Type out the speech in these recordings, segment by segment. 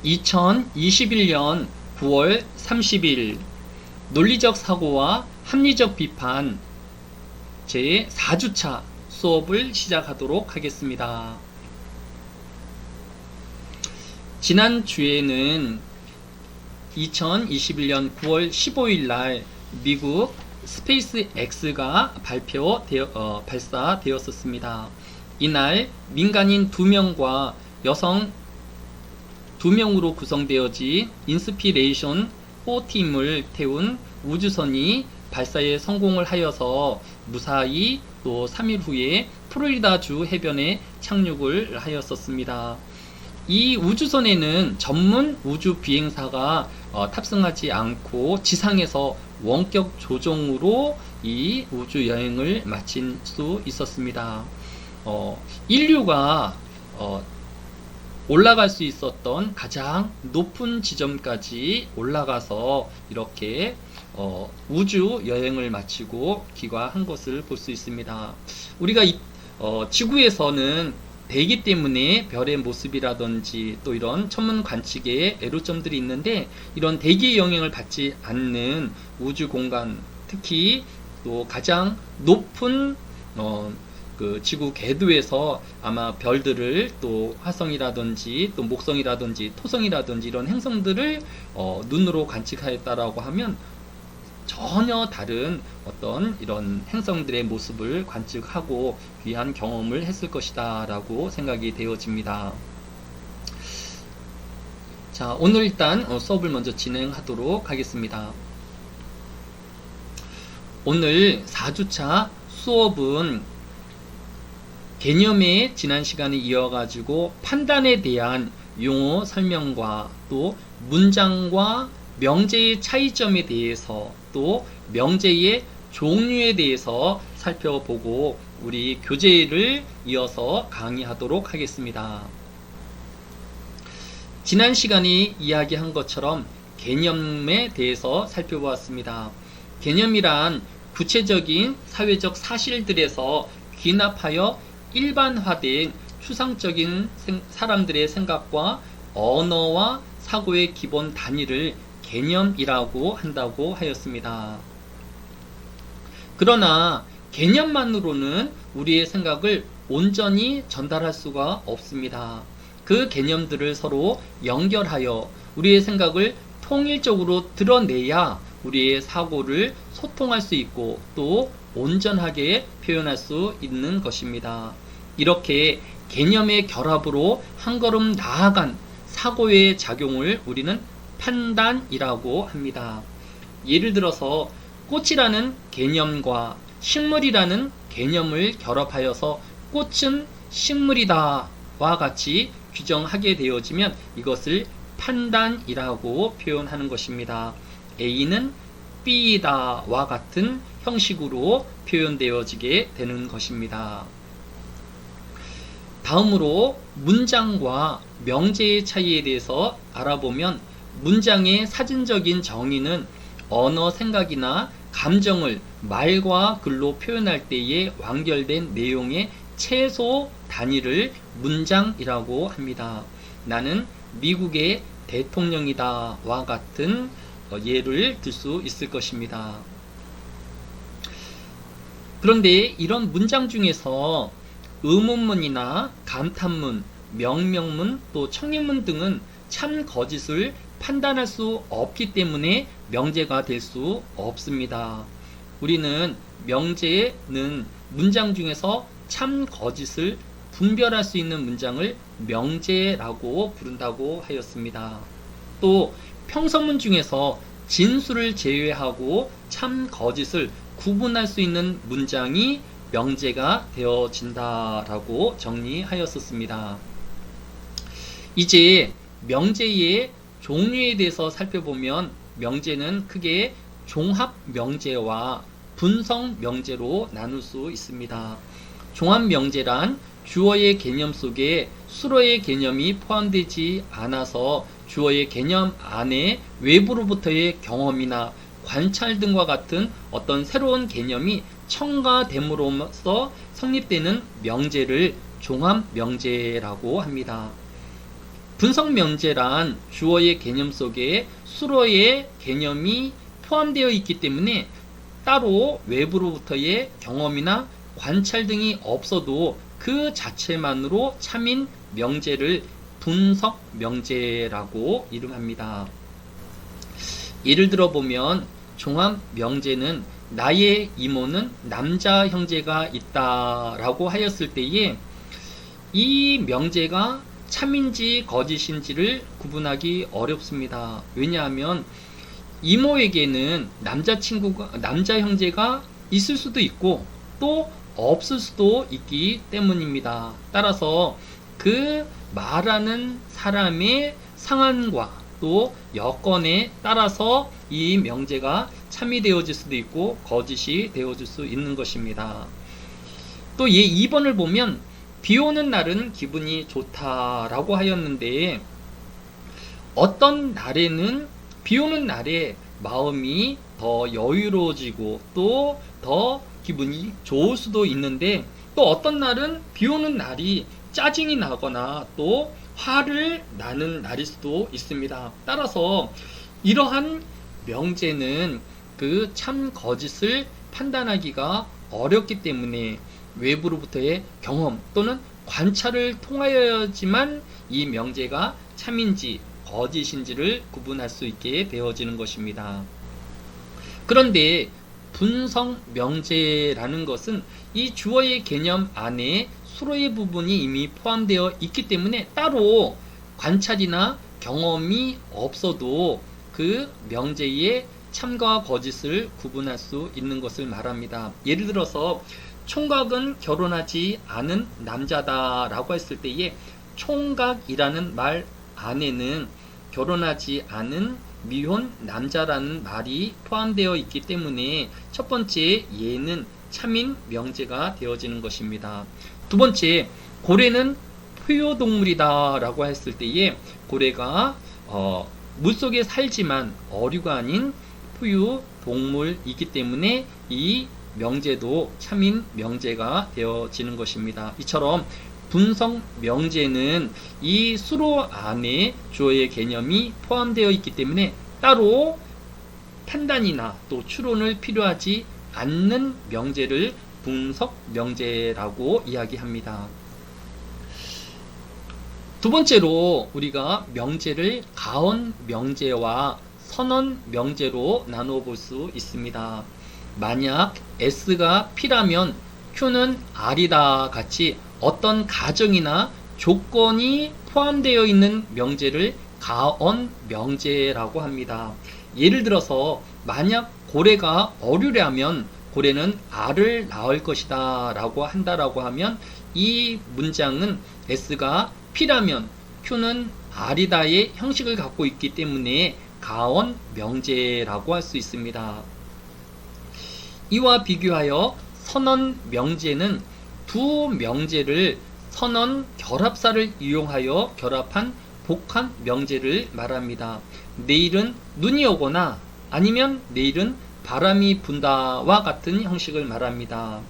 2021년 9월 30일 논리적 사고와 합리적 비판 제 4주차 수업을 시작하도록 하겠습니다. 지난 주에는 2021년 9월 15일 날 미국 스페이스 X가 발사되었었습니다. 이날 민간인 2명과 여성 2명으로 구성되어진 인스피레이션 4팀을 태운 우주선이 발사에 성공을 하여서 무사히 또 3일 후에 플로리다주 해변에 착륙을 하였었습니다. 이 우주선에는 전문 우주 비행사가 탑승하지 않고 지상에서 원격 조종으로 이 우주 여행을 마칠 수 있었습니다. 인류가 올라갈 수 있었던 가장 높은 지점까지 올라가서 이렇게 우주 여행을 마치고 귀가한 것을 볼 수 있습니다. 우리가 지구에서는 대기 때문에 별의 모습이라든지 또 이런 천문 관측에 애로점들이 있는데, 이런 대기의 영향을 받지 않는 우주 공간, 특히 또 가장 높은 그 지구 궤도에서 아마 별들을, 또 화성이라든지 또 목성이라든지 토성이라든지 이런 행성들을 눈으로 관측하였다라고 하면 전혀 다른 어떤 이런 행성들의 모습을 관측하고 귀한 경험을 했을 것이다 라고 생각이 되어집니다. 자, 오늘 일단 수업을 먼저 진행하도록 하겠습니다. 오늘 4주차 수업은 개념의 지난 시간에 이어가지고 판단에 대한 용어 설명과 또 문장과 명제의 차이점에 대해서 또 명제의 종류에 대해서 살펴보고 우리 교재를 이어서 강의하도록 하겠습니다. 지난 시간에 이야기한 것처럼 개념에 대해서 살펴보았습니다. 개념이란 구체적인 사회적 사실들에서 귀납하여 일반화된 추상적인 사람들의 생각과 언어와 사고의 기본 단위를 개념이라고 한다고 하였습니다. 그러나 개념만으로는 우리의 생각을 온전히 전달할 수가 없습니다. 그 개념들을 서로 연결하여 우리의 생각을 통일적으로 드러내야 우리의 사고를 소통할 수 있고 또 온전하게 표현할 수 있는 것입니다. 이렇게 개념의 결합으로 한 걸음 나아간 사고의 작용을 우리는 판단이라고 합니다. 예를 들어서 꽃이라는 개념과 식물이라는 개념을 결합하여서 꽃은 식물이다 와 같이 규정하게 되어지면 이것을 판단이라고 표현하는 것입니다. A는 B이다 와 같은 형식으로 표현되어지게 되는 것입니다. 다음으로 문장과 명제의 차이에 대해서 알아보면, 문장의 사전적인 정의는 언어 생각이나 감정을 말과 글로 표현할 때에 완결된 내용의 최소 단위를 문장이라고 합니다. 나는 미국의 대통령이다 와 같은 예를 들 수 있을 것입니다. 그런데 이런 문장 중에서 의문문이나 감탄문, 명령문, 또 청리문 등은 참 거짓을 판단할 수 없기 때문에 명제가 될 수 없습니다. 우리는 명제는 문장 중에서 참 거짓을 분별할 수 있는 문장을 명제라고 부른다고 하였습니다. 또 평서문 중에서 진술을 제외하고 참 거짓을 구분할 수 있는 문장이 명제가 되어진다라고 정리하였었습니다. 이제 명제의 종류에 대해서 살펴보면, 명제는 크게 종합 명제와 분석 명제로 나눌 수 있습니다. 종합 명제란 주어의 개념 속에 수어의 개념이 포함되지 않아서 주어의 개념 안에 외부로부터의 경험이나 관찰 등과 같은 어떤 새로운 개념이 첨가됨으로써 성립되는 명제를 종합 명제라고 합니다. 분석 명제란 주어의 개념 속에 수로의 개념이 포함되어 있기 때문에 따로 외부로부터의 경험이나 관찰 등이 없어도 그 자체만으로 참인 명제를 분석 명제라고 이름합니다. 예를 들어 보면 종합 명제는 나의 이모는 남자 형제가 있다라고 하였을 때에 이 명제가 참인지 거짓인지를 구분하기 어렵습니다. 왜냐하면 이모에게는 남자 형제가 있을 수도 있고 또 없을 수도 있기 때문입니다. 따라서 그 말하는 사람의 상황과 또 여건에 따라서 이 명제가 참이 되어질 수도 있고 거짓이 되어질 수 있는 것입니다. 또 2번을 보면 비 오는 날은 기분이 좋다라고 하였는데 어떤 날에는 비 오는 날에 마음이 더 여유로워지고 또 더 기분이 좋을 수도 있는데 또 어떤 날은 비 오는 날이 짜증이 나거나 또 화를 나는 날일 수도 있습니다. 따라서 이러한 명제는 그 참 거짓을 판단하기가 어렵기 때문에 외부로부터의 경험 또는 관찰을 통하여야지만 이 명제가 참인지 거짓인지를 구분할 수 있게 되어지는 것입니다. 그런데 분석 명제라는 것은 이 주어의 개념 안에 수로의 부분이 이미 포함되어 있기 때문에 따로 관찰이나 경험이 없어도 그 명제의 참과 거짓을 구분할 수 있는 것을 말합니다. 예를 들어서 총각은 결혼하지 않은 남자다라고 했을 때에 총각이라는 말 안에는 결혼하지 않은 미혼 남자라는 말이 포함되어 있기 때문에 첫 번째 예는 참인 명제가 되어지는 것입니다. 두 번째, 고래는 포유동물이다 라고 했을 때에 고래가 물속에 살지만 어류가 아닌 포유동물이기 때문에 이 명제도 참인 명제가 되어지는 것입니다. 이처럼 분석 명제는 이 수로 안에 주어의 개념이 포함되어 있기 때문에 따로 판단이나 또 추론을 필요하지 않는 명제를 분석 명제라고 이야기합니다. 두 번째로 우리가 명제를 가언 명제와 선언 명제로 나누어 볼 수 있습니다. 만약 S가 P라면 Q는 R이다 같이 어떤 가정이나 조건이 포함되어 있는 명제를 가언 명제라고 합니다. 예를 들어서 만약 고래가 어류라면 고래는 알을 낳을 것이다 라고 한다라고 하면 이 문장은 S가 P라면 Q는 R이다의 형식을 갖고 있기 때문에 가언 명제라고 할 수 있습니다. 이와 비교하여 선언 명제는 두 명제를 선언 결합사를 이용하여 결합한 복합 명제를 말합니다. 내일은 눈이 오거나 아니면 내일은 바람이 분다와 같은 형식을 말합니다.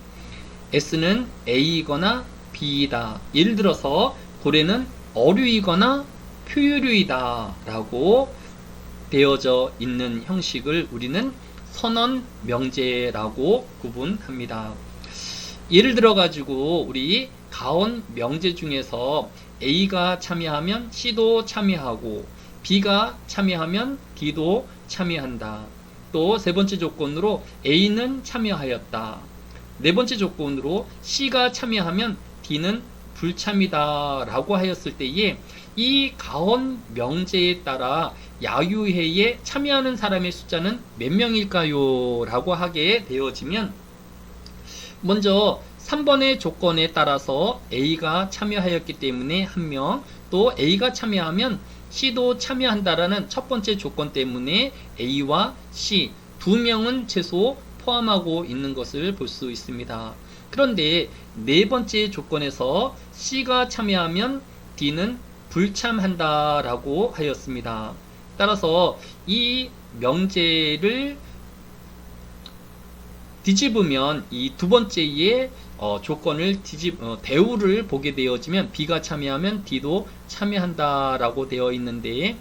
S는 A이거나 B이다. 예를 들어서 고래는 어류이거나 표유류이다 라고 되어져 있는 형식을 우리는 선언 명제라고 구분합니다. 예를 들어 가지고 우리 가언 명제 중에서 A가 참여하면 C도 참여하고 B가 참여하면 D도 참여한다. 또 세 번째 조건으로 A는 참여하였다. 네 번째 조건으로 C가 참여하면 D는 불참이다 라고 하였을 때에 이 가언 명제에 따라 야유회에 참여하는 사람의 숫자는 몇 명일까요? 라고 하게 되어지면 먼저 3번의 조건에 따라서 A가 참여하였기 때문에 1명, 또 A가 참여하면 C도 참여한다라는 첫 번째 조건 때문에 A와 C 2명은 최소 포함하고 있는 것을 볼 수 있습니다. 그런데 네 번째 조건에서 C가 참여하면 D는 불참한다라고 하였습니다. 따라서 이 명제를 뒤집으면 이 두 번째의 조건을 대우를 보게 되어지면 B가 참여하면 D도 참여한다라고 되어 있는데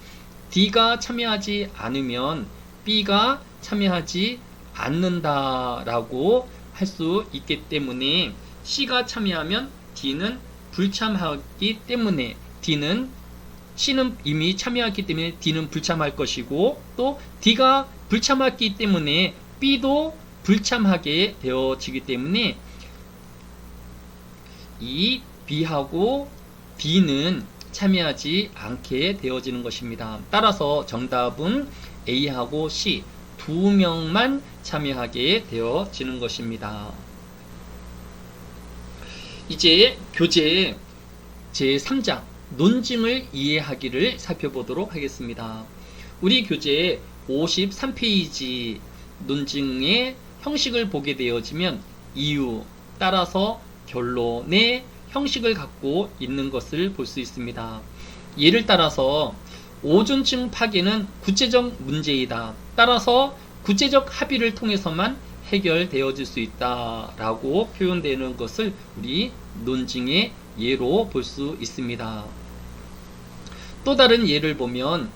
D가 참여하지 않으면 B가 참여하지 않는다라고 할 수 있기 때문에 C가 참여하면 D는 불참하기 때문에 C는 이미 참여했기 때문에 D는 불참할 것이고, 또 D가 불참했기 때문에 B도 불참하게 되어지기 때문에 이 B하고 D는 참여하지 않게 되어지는 것입니다. 따라서 정답은 A하고 C 두 명만 참여하게 되어지는 것입니다. 이제 교재 제3장 논증을 이해하기를 살펴보도록 하겠습니다. 우리 교재 53페이지 논증의 형식을 보게 되어지면 이유, 따라서 결론의 형식을 갖고 있는 것을 볼 수 있습니다. 예를 따라서 오존층 파괴는 구체적 문제이다. 따라서 구체적 합의를 통해서만 해결되어질 수 있다 라고 표현되는 것을 우리 논증의 예로 볼 수 있습니다. 또 다른 예를 보면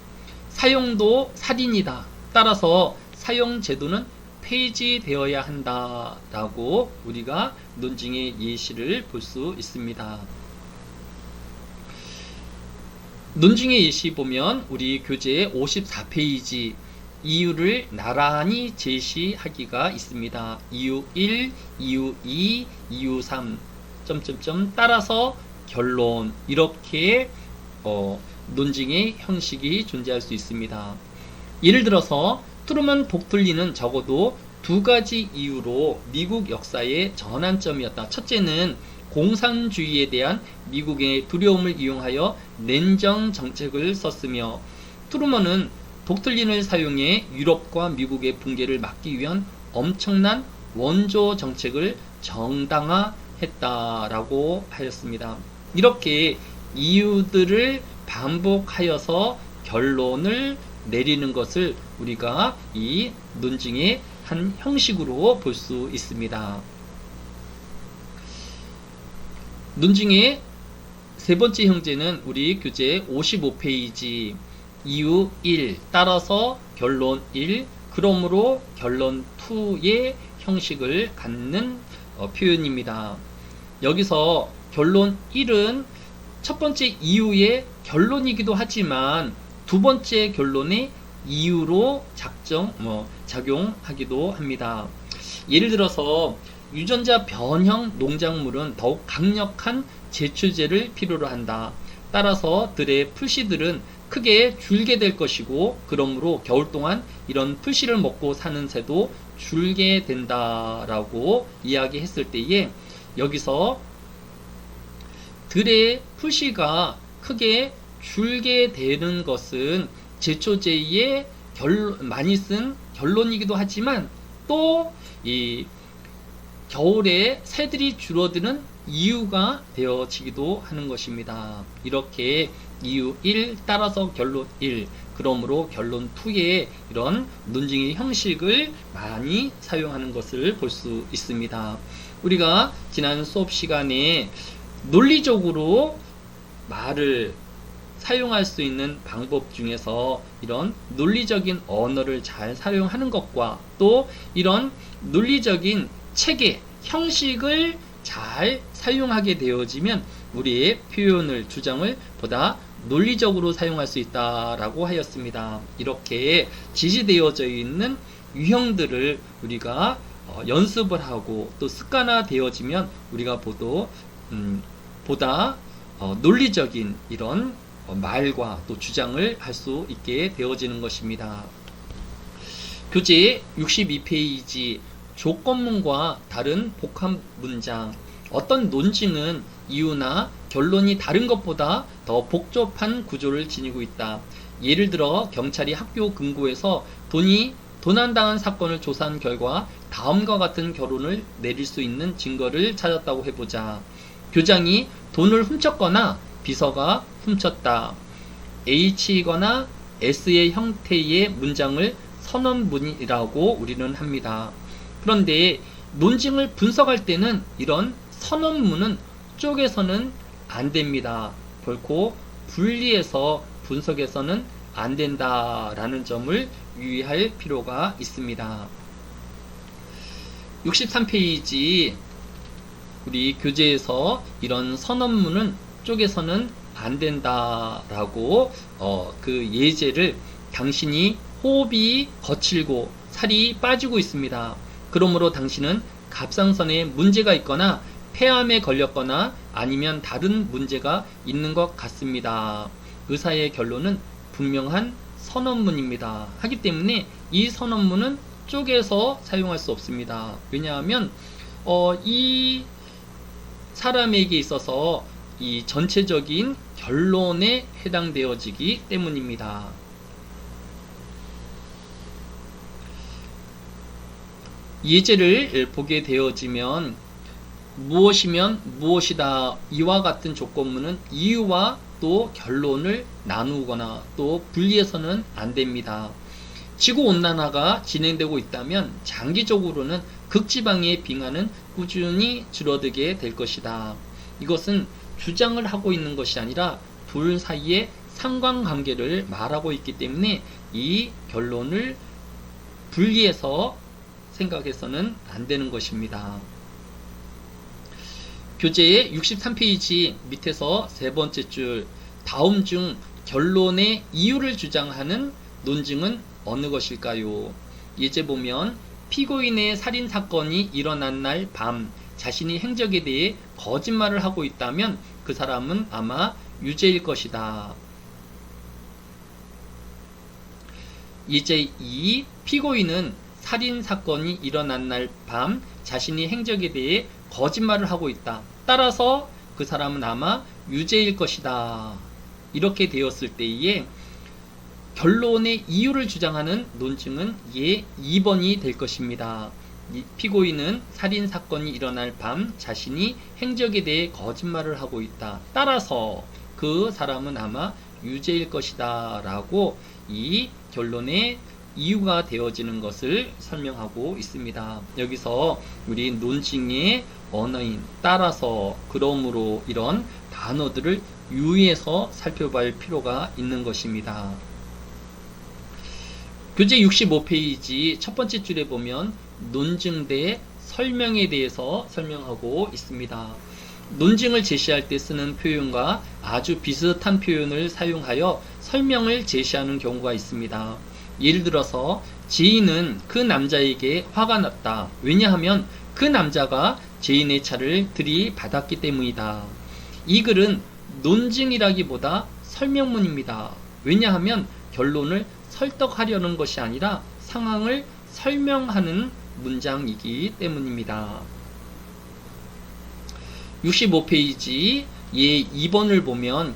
사용도 살인이다. 따라서 사용제도는 폐지되어야 한다 라고 우리가 논증의 예시를 볼 수 있습니다. 논증의 예시 보면 우리 교재 54페이지 이유를 나란히 제시하기가 있습니다. 이유 1, 이유 2, 이유 3 따라서 결론, 이렇게 논증의 형식이 존재할 수 있습니다. 예를 들어서 트루먼 독틀린은 적어도 두 가지 이유로 미국 역사의 전환점이었다. 첫째는 공산주의에 대한 미국의 두려움을 이용하여 냉전 정책을 썼으며, 트루먼은 독틀린을 사용해 유럽과 미국의 붕괴를 막기 위한 엄청난 원조 정책을 정당화했다라고 하였습니다. 이렇게 이유들을 반복하여서 결론을 내리는 것을 우리가 이 논증의 한 형식으로 볼 수 있습니다. 논증의 세 번째 형제는 우리 교재 55페이지 이유 1, 따라서 결론 1, 그러므로 결론 2의 형식을 갖는 표현입니다. 여기서 결론 1은 첫 번째 이유의 결론이기도 하지만 두 번째 결론의 이유로 작용하기도 합니다. 예를 들어서 유전자 변형 농작물은 더욱 강력한 제초제를 필요로 한다. 따라서 들의 풀씨들은 크게 줄게 될 것이고, 그러므로 겨울 동안 이런 풀씨를 먹고 사는 새도 줄게 된다라고 이야기했을 때에, 여기서 들의 풀씨가 크게 줄게 되는 것은 제초제에 많이 쓴 결론이기도 하지만, 또 이 겨울에 새들이 줄어드는 이유가 되어지기도 하는 것입니다. 이렇게 이유 1 따라서 결론 1, 그러므로 결론 2의 이런 논증의 형식을 많이 사용하는 것을 볼 수 있습니다. 우리가 지난 수업 시간에 논리적으로 말을 사용할 수 있는 방법 중에서 이런 논리적인 언어를 잘 사용하는 것과, 또 이런 논리적인 체계, 형식을 잘 사용하게 되어지면 우리의 표현을, 주장을 보다 논리적으로 사용할 수 있다라고 하였습니다. 이렇게 지시되어져 있는 유형들을 우리가 연습을 하고 또 습관화 되어지면 우리가 보다 논리적인 이런 말과 또 주장을 할 수 있게 되어지는 것입니다. 교재 62페이지 조건문과 다른 복합 문장. 어떤 논증은 이유나 결론이 다른 것보다 더 복잡한 구조를 지니고 있다. 예를 들어 경찰이 학교 금고에서 도난당한 사건을 조사한 결과 다음과 같은 결론을 내릴 수 있는 증거를 찾았다고 해보자. 교장이 돈을 훔쳤거나 비서가 훔쳤다. H이거나 S의 형태의 문장을 선언문이라고 우리는 합니다. 그런데 논증을 분석할 때는 이런 선언문은 쪼개서는 안 됩니다. 결코 분리해서 분석해서는 안 된다라는 점을 유의할 필요가 있습니다. 63페이지 우리 교재에서 이런 선언문은 쪼개서는 안 된다라고 그 예제를 당신이 호흡이 거칠고 살이 빠지고 있습니다. 그러므로 당신은 갑상선에 문제가 있거나 폐암에 걸렸거나 아니면 다른 문제가 있는 것 같습니다. 의사의 결론은 분명한 선언문입니다. 하기 때문에 이 선언문은 쪼개서 사용할 수 없습니다. 왜냐하면 이 사람에게 있어서 이 전체적인 결론에 해당되어지기 때문입니다. 예제를 보게 되어지면 무엇이면 무엇이다 이와 같은 조건문은 이유와 또 결론을 나누거나 또 분리해서는 안 됩니다. 지구온난화가 진행되고 있다면 장기적으로는 극지방의 빙하는 꾸준히 줄어들게 될 것이다. 이것은 주장을 하고 있는 것이 아니라 둘 사이의 상관관계를 말하고 있기 때문에 이 결론을 분리해서 생각해서는 안 되는 것입니다. 교재의 63페이지 밑에서 세 번째 줄 다음 중 결론의 이유를 주장하는 논증은 어느 것일까요? 예제 보면 피고인의 살인사건이 일어난 날 밤 자신이 행적에 대해 거짓말을 하고 있다면 그 사람은 아마 유죄일 것이다. 예제 2 피고인은 살인사건이 일어난 날 밤 자신이 행적에 대해 거짓말을 하고 있다. 따라서 그 사람은 아마 유죄일 것이다. 이렇게 되었을 때에 결론의 이유를 주장하는 논증은 예 2번이 될 것입니다. 피고인은 살인사건이 일어날 밤 자신이 행적에 대해 거짓말을 하고 있다. 따라서 그 사람은 아마 유죄일 것이다. 라고 이 결론의 이유가 되어지는 것을 설명하고 있습니다. 여기서 우리 논증의 언어인 따라서 그러므로 이런 단어들을 유의해서 살펴볼 필요가 있는 것입니다. 교재 65페이지 첫 번째 줄에 보면 논증대 설명에 대해서 설명하고 있습니다. 논증을 제시할 때 쓰는 표현과 아주 비슷한 표현을 사용하여 설명을 제시하는 경우가 있습니다. 예를 들어서 지인은 그 남자에게 화가 났다. 왜냐하면 그 남자가 지인의 차를 들이받았기 때문이다. 이 글은 논증이라기보다 설명문입니다. 왜냐하면 결론을 설득하려는 것이 아니라 상황을 설명하는 문장이기 때문입니다. 65페이지 예 2번을 보면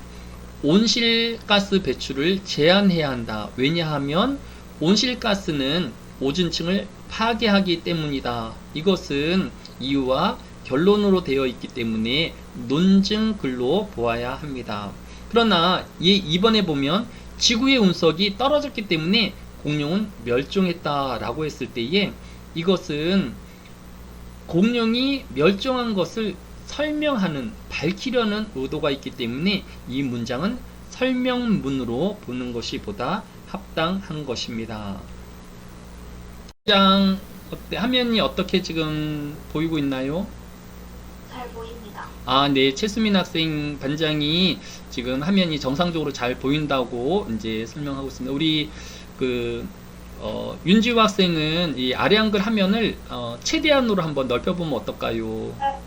온실가스 배출을 제한해야 한다. 왜냐하면 온실가스는 오존층을 파괴하기 때문이다. 이것은 이유와 결론으로 되어 있기 때문에 논증글로 보아야 합니다. 그러나 예 2번에 보면 지구의 운석이 떨어졌기 때문에 공룡은 멸종했다라고 했을 때에 이것은 공룡이 멸종한 것을 설명하는, 밝히려는 의도가 있기 때문에 이 문장은 설명문으로 보는 것이 보다 합당한 것입니다. 문장 화면이 어떻게 지금 보이고 있나요? 잘 보입니다. 아, 네. 최수민 학생 반장이 지금 화면이 정상적으로 잘 보인다고 이제 설명하고 있습니다. 우리 윤지호 학생은 이 아래 한글 화면을 최대한으로 한번 넓혀보면 어떨까요?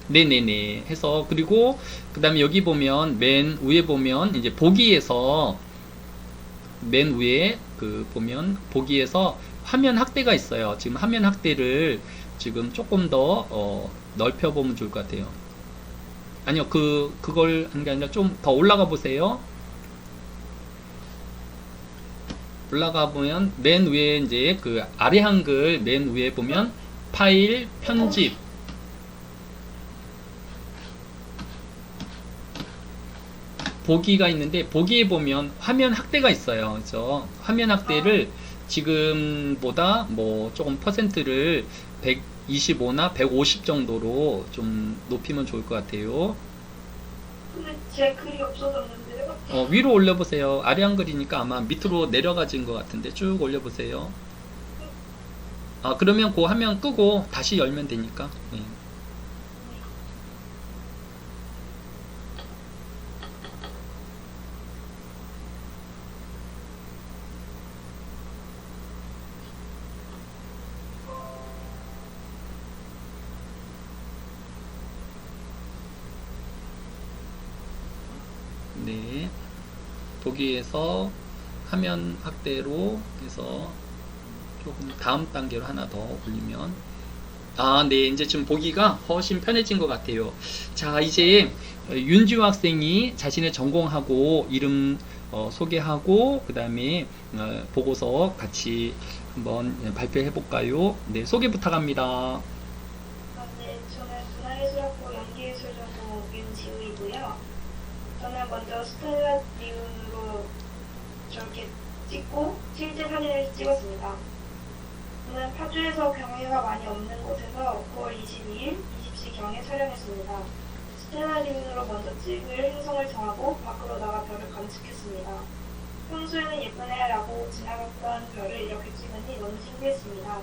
네네네. 해서 그리고 그 다음에 여기 보면 맨 위에 보면 이제 보기에서 맨 위에 보면 보기에서 화면 확대가 있어요. 지금 화면 확대를 지금 조금 더 넓혀보면 좋을 것 같아요. 아니요, 그걸 한 게 아니라 좀 더 올라가 보세요. 올라가 보면 맨 위에 이제 아래 한글 맨 위에 보면 파일 편집 보기가 있는데 보기에 보면 화면 확대가 있어요. 그래서 화면 확대를 지금보다 뭐 조금 퍼센트를 125나 150 정도로 좀 높이면 좋을 것 같아요. 근데 제 글이 없어졌는데요. 위로 올려보세요. 아래 한글이니까 아마 밑으로 내려가진 것 같은데 쭉 올려보세요. 그러면 그 화면 끄고 다시 열면 되니까. 네. 네. 보기에서 화면 확대로 해서 조금 다음 단계로 하나 더 올리면 네, 이제 지금 보기가 훨씬 편해진 것 같아요. 자, 이제 윤지호 학생이 자신의 전공하고 이름 소개하고 그 다음에 보고서 같이 한번 발표해 볼까요? 네, 소개 부탁합니다. 네, 저는 문화예술학부 연기예술 전공 윤지우이고요. 저는 먼저 스텔라디움으로 저렇게 찍고 실제 사진을 찍었습니다. 저는 파주에서 경계가 많이 없는 곳에서 9월 22일 20시경에 촬영했습니다. 스텔라디움으로 먼저 찍을 행성을 정하고 밖으로 나가 별을 관측했습니다. 평소에는 예쁘네라고 지나갔던 별을 이렇게 찍으니 너무 신기했습니다.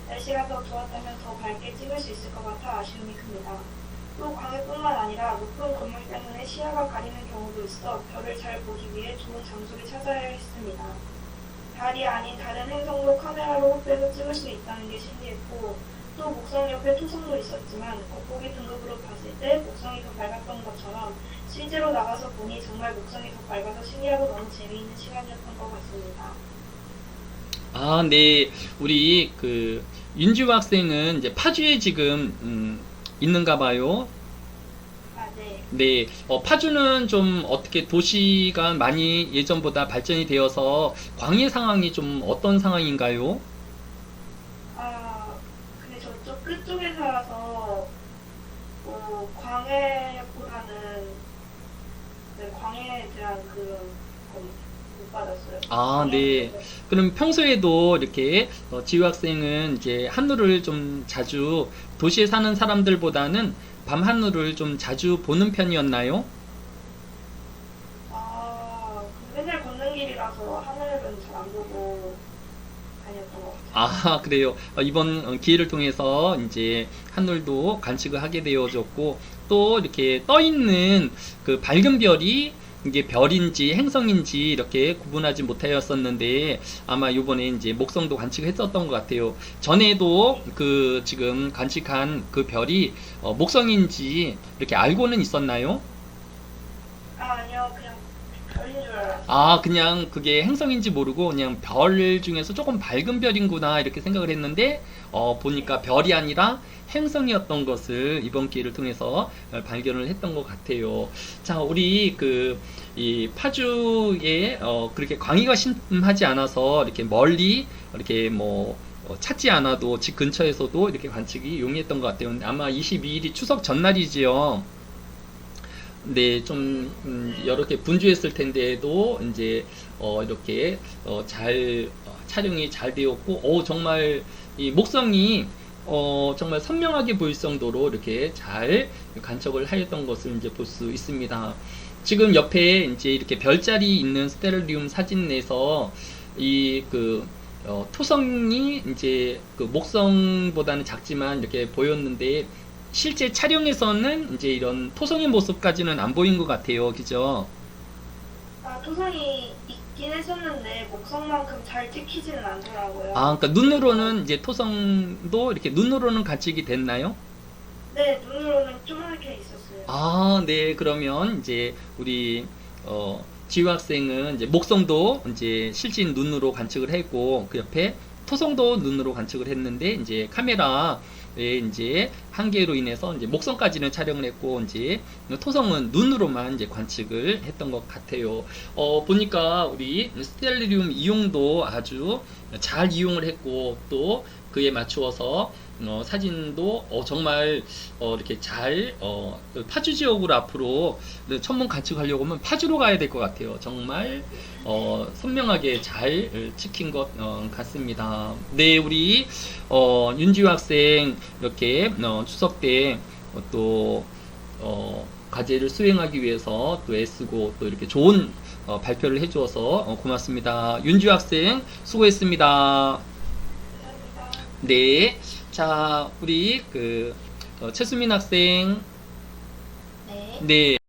날씨가 더 좋았다면 더 밝게 찍을 수 있을 것 같아 아쉬움이 큽니다. 또 광해뿐만 아니라 높은 건물 때문에 시야가 가리는 경우도 있어 별을 잘 보기 위해 좋은 장소를 찾아야 했습니다. 달이 아닌 다른 행성도 카메라로 흡해서 찍을 수 있다는 게 신기했고 또 목성 옆에 토성도 있었지만 겉보기 등급으로 봤을 때 목성이 더 밝았던 것처럼 실제로 나가서 보니 정말 목성이 더 밝아서 신기하고 너무 재미있는 시간이었던 것 같습니다. 네. 우리 그 윤지호 학생은 이제 파주에 지금 있는가 봐요. 네. 네, 파주는 좀 어떻게 도시가 많이 예전보다 발전이 되어서 광해 상황이 좀 어떤 상황인가요? 근데 저쪽 끝쪽에 살아서 광해보다는 광해에 대한 그런 못 받았어요. 네. 그럼 평소에도 이렇게 지우 학생은 이제 하늘을 좀 자주 도시에 사는 사람들보다는 밤 하늘을 좀 자주 보는 편이었나요? 맨날 걷는 길이라서 하늘은 잘 안 보고 다녔던 것 같아요. 그래요. 이번 기회를 통해서 이제 하늘도 관측을 하게 되어졌고 또 이렇게 떠 있는 그 밝은 별이 이게 별인지 행성인지 이렇게 구분하지 못하였었는데 아마 요번에 이제 목성도 관측했었던 것 같아요. 전에도 그 지금 관측한 그 별이 목성인지 이렇게 알고는 있었나요? 아니요, 그냥 별인 줄 알았어요. 그냥 그게 행성인지 모르고 그냥 별 중에서 조금 밝은 별인구나 이렇게 생각을 했는데 보니까 별이 아니라 행성이었던 것을 이번 기회를 통해서 발견을 했던 것 같아요. 자, 우리 이 파주에 그렇게 광해가 심하지 않아서 이렇게 멀리 이렇게 뭐 찾지 않아도 집 근처에서도 이렇게 관측이 용이했던 것 같아요. 아마 22일이 추석 전날이지요. 네, 좀 여러 개 분주했을 텐데도 이제 이렇게 잘 촬영이 잘 되었고, 정말 이 목성이 정말 선명하게 보일 정도로 이렇게 잘 관측을 하였던 것을 이제 볼 수 있습니다. 지금 옆에 이제 이렇게 별자리 있는 스테레디움 사진 내서 이 토성이 이제 그 목성보다는 작지만 이렇게 보였는데 실제 촬영에서는 이제 이런 토성의 모습까지는 안 보인 것 같아요. 그죠? 토성이 있긴 했었는데 목성만큼 잘 찍히지는 않더라고요. 그러니까 눈으로는 이제 토성도 이렇게 눈으로는 관측이 됐나요? 네, 눈으로는 조그맣게 있었어요. 네. 그러면 이제 우리 지우 학생은 이제 목성도 이제 실진 눈으로 관측을 했고 그 옆에 토성도 눈으로 관측을 했는데 이제 카메라에 이제 한계로 인해서 이제 목성까지는 촬영을 했고 이제 토성은 눈으로만 이제 관측을 했던 것 같아요. 보니까 우리 스텔리움 이용도 아주 잘 이용을 했고 또 그에 맞추어서 사진도 정말 이렇게 잘 파주 지역으로 앞으로 천문 관측하려고 하면 파주로 가야 될 것 같아요. 정말 선명하게 잘 찍힌 것 같습니다. 네, 우리 윤지우 학생 이렇게 추석 때 또 과제를 수행하기 위해서 또 애쓰고 또 이렇게 좋은 발표를 해주어서 고맙습니다. 윤지우 학생 수고했습니다. 감사합니다. 네, 자 우리 최수민 학생 네. 네.